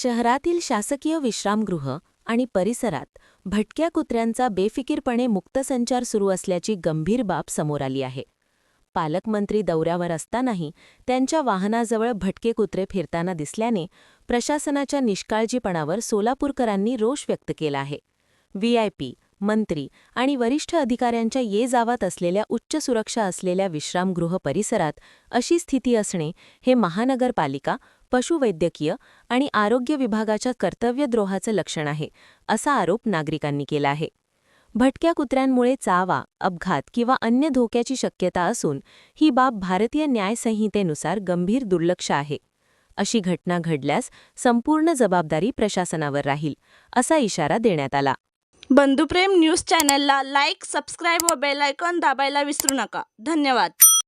शहरातील शासकीय विश्रामगृह आणि परिसरात भटक्या कुत्र्यांचा बेफिकीरपणे मुक्तसंचार सुरू असल्याची गंभीर बाब समोर आली आहे. पालकमंत्री दौऱ्यावर असतानाही त्यांच्या वाहनाजवळ भटके कुत्रे फिरताना दिसल्याने प्रशासनाच्या निष्काळजीपणावर सोलापूरकरांनी रोष व्यक्त केला आहे. व्हीआयपी, मंत्री आणि वरिष्ठ अधिकाऱ्यांच्या ये-जावात असलेल्या उच्च सुरक्षा असलेल्या विश्रामगृह परिसरात अशी स्थिती असणे हे महानगरपालिका, पशुवैद्यकीय आणि आरोग्य विभागाच्या कर्तव्यद्रोहाचं लक्षण आहे, असा आरोप नागरिकांनी केला आहे. भटक्या कुत्र्यांमुळे चावा, अपघात किंवा अन्य धोक्याची शक्यता असून ही बाब भारतीय न्यायसंहितेनुसार गंभीर दुर्लक्ष आहे. अशी घटना घडल्यास संपूर्ण जबाबदारी प्रशासनावर राहील, असा इशारा देण्यात आला. बंधुप्रेम न्यूज चॅनलला लाईक, सबस्क्राईब व बेल आयकॉन दाबायला विसरू नका. धन्यवाद.